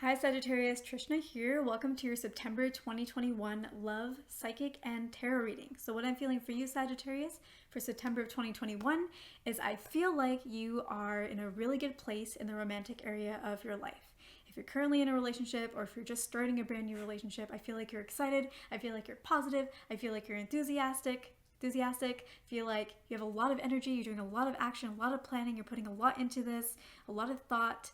Hi Sagittarius, Trishna here. Welcome to your September 2021 Love, Psychic, and Tarot reading. So what I'm feeling for you, Sagittarius, for September of 2021 is I feel like you are in a really good place in the romantic area of your life. If you're currently in a relationship or if you're just starting a brand new relationship, I feel like you're excited. I feel like you're positive. I feel like you're enthusiastic. Feel like you have a lot of energy. You're doing a lot of action, a lot of planning. You're putting a lot into this, a lot of thought.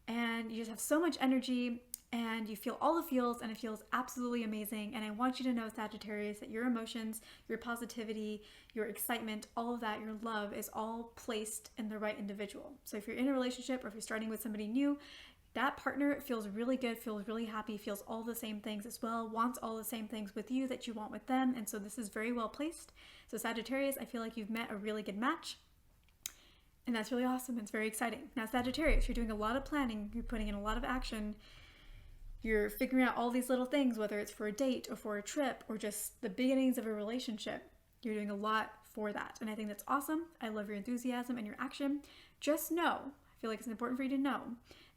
And you just have so much energy and you feel all the feels and it feels absolutely amazing. And I want you to know, Sagittarius, that your emotions, your positivity, your excitement, all of that, your love is all placed in the right individual. So if you're in a relationship or if you're starting with somebody new, that partner feels really good, feels really happy, feels all the same things as well, wants all the same things with you that you want with them. And so this is very well placed. So Sagittarius, I feel like you've met a really good match. And that's really awesome. It's very exciting. Now, Sagittarius, you're doing a lot of planning. You're putting in a lot of action. You're figuring out all these little things, whether it's for a date or for a trip or just the beginnings of a relationship. You're doing a lot for that. And I think that's awesome. I love your enthusiasm and your action. Just know, I feel like it's important for you to know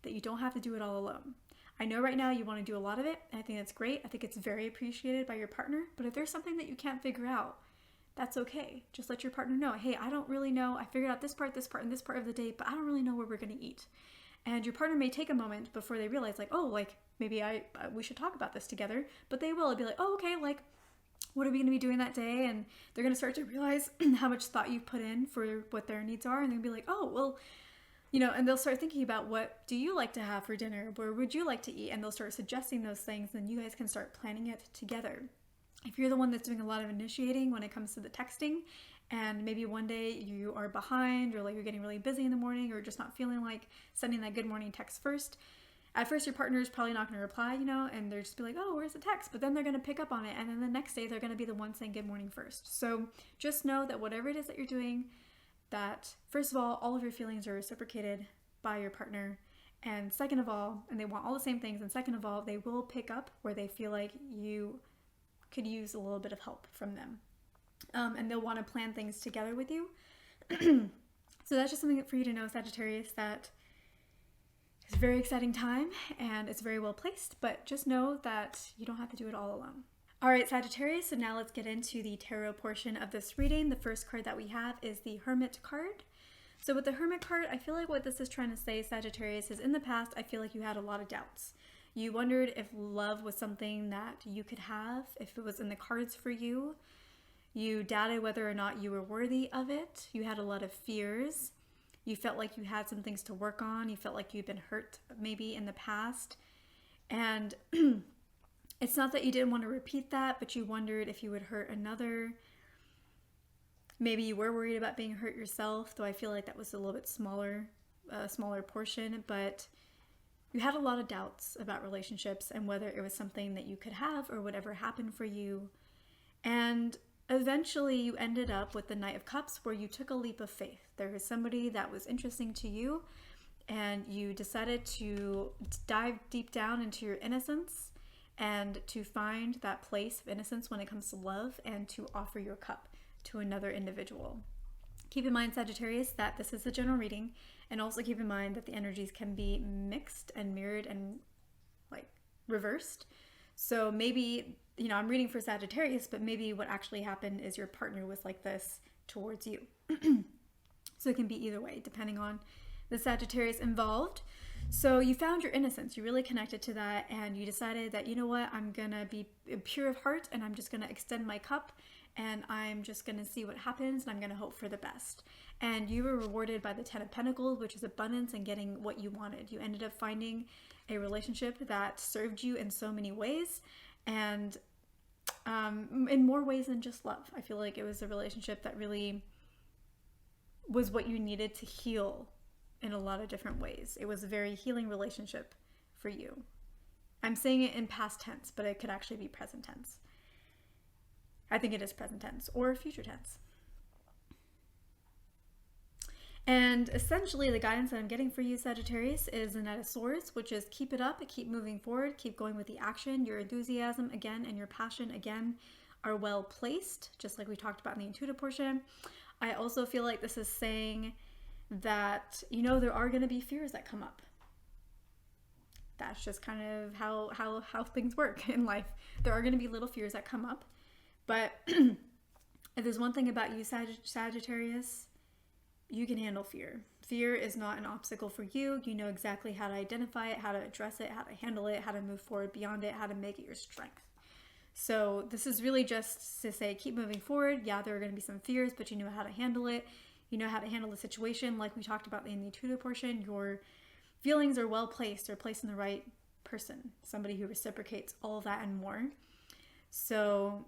that you don't have to do it all alone. I know right now you want to do a lot of it. And I think that's great. I think it's very appreciated by your partner. But if there's something that you can't figure out, that's okay. Just let your partner know, hey, I don't really know. I figured out this part, and this part of the day, but I don't really know where we're going to eat. And your partner may take a moment before they realize like, oh, like maybe we should talk about this together. But they will be like, oh, okay, like what are we going to be doing that day? And they're going to start to realize how much thought you've put in for what their needs are. And they'll be like, oh, well, and they'll start thinking about what do you like to have for dinner? Where would you like to eat? And they'll start suggesting those things. And you guys can start planning it together. If you're the one that's doing a lot of initiating when it comes to the texting, and maybe one day you are behind or like you're getting really busy in the morning or just not feeling like sending that good morning text first, at first your partner is probably not going to reply, and they're just be like, oh, where's the text? But then they're going to pick up on it. And then the next day they're going to be the one saying good morning first. So just know that whatever it is that you're doing, that first of all of your feelings are reciprocated by your partner. And second of all, and they want all the same things. And second of all, they will pick up where they feel like you could use a little bit of help from them. And they'll want to plan things together with you. So that's just something for you to know, Sagittarius, that it's a very exciting time and it's very well placed, but just know that you don't have to do it all alone. All right, Sagittarius, so now let's get into the tarot portion of this reading. The first card that we have is the Hermit card. So with the Hermit card, I feel like what this is trying to say, Sagittarius, is in the past, I feel like you had a lot of doubts. You wondered if love was something that you could have, if it was in the cards for you. You doubted whether or not you were worthy of it. You had a lot of fears. You felt like you had some things to work on. You felt like you'd been hurt maybe in the past. And it's not that you didn't want to repeat that, but you wondered if you would hurt another. Maybe you were worried about being hurt yourself, though I feel like that was a little bit smaller portion, but you had a lot of doubts about relationships and whether it was something that you could have or would ever happen for you. And eventually you ended up with the Knight of Cups, where you took a leap of faith. There was somebody that was interesting to you and you decided to dive deep down into your innocence and to find that place of innocence when it comes to love and to offer your cup to another individual. Keep in mind, Sagittarius, that this is a general reading, and also keep in mind that the energies can be mixed and mirrored and like reversed. So maybe, I'm reading for Sagittarius, but maybe what actually happened is your partner was like this towards you. So it can be either way, depending on the Sagittarius involved. So you found your innocence, you really connected to that, and you decided that, I'm gonna be pure of heart and I'm just gonna extend my cup and I'm just going to see what happens and I'm going to hope for the best. And you were rewarded by the Ten of Pentacles, which is abundance and getting what you wanted. You ended up finding a relationship that served you in so many ways, and in more ways than just love. I feel like it was a relationship that really was what you needed to heal in a lot of different ways. It was a very healing relationship for you. I'm saying it in past tense, but it could actually be present tense. I think it is present tense or future tense. And essentially the guidance that I'm getting for you, Sagittarius, is the Knight of Swords, which is keep it up, keep moving forward, keep going with the action. Your enthusiasm again and your passion again are well placed, just like we talked about in the intuitive portion. I also feel like this is saying that, there are going to be fears that come up. that's just kind of how things work in life. There are going to be little fears that come up, but if there's one thing about you, Sagittarius, you can handle fear. Fear is not an obstacle for you. You know exactly how to identify it, how to address it, how to handle it, how to move forward beyond it, how to make it your strength. So this is really just to say, keep moving forward. Yeah, there are going to be some fears, but you know how to handle it. You know how to handle the situation. Like we talked about in the Tutor portion, your feelings are well placed. They're placed in the right person, somebody who reciprocates all of that and more. So,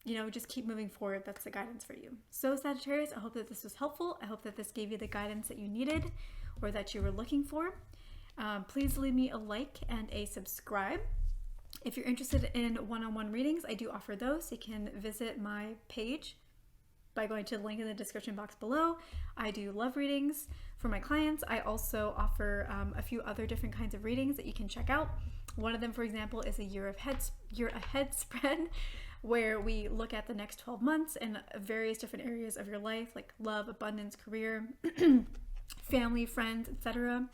you know, just keep moving forward. That's the guidance for you. So Sagittarius, I hope that this was helpful. I hope that this gave you the guidance that you needed or that you were looking for. Please leave me a like and a subscribe. If you're interested in one-on-one readings, I do offer those. You can visit my page by going to the link in the description box below. I do love readings for my clients. I also offer a few other different kinds of readings that you can check out. One of them, for example, is a year ahead spread, where we look at the next 12 months in various different areas of your life, like love, abundance, career, family, friends, etc.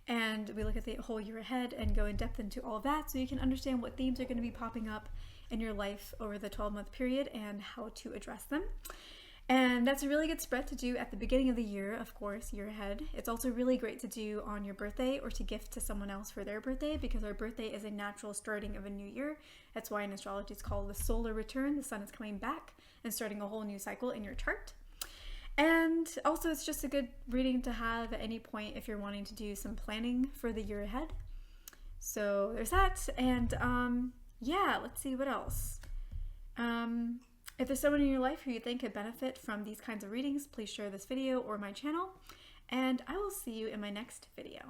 And we look at the whole year ahead and go in depth into all of that so you can understand what themes are going to be popping up in your life over the 12-month period and how to address them. And that's a really good spread to do at the beginning of the year, of course, year ahead. It's also really great to do on your birthday or to gift to someone else for their birthday, because our birthday is a natural starting of a new year. That's why in astrology it's called the solar return. The sun is coming back and starting a whole new cycle in your chart. And also it's just a good reading to have at any point if you're wanting to do some planning for the year ahead. So there's that. And yeah, let's see what else. If there's someone in your life who you think could benefit from these kinds of readings, please share this video or my channel, and I will see you in my next video.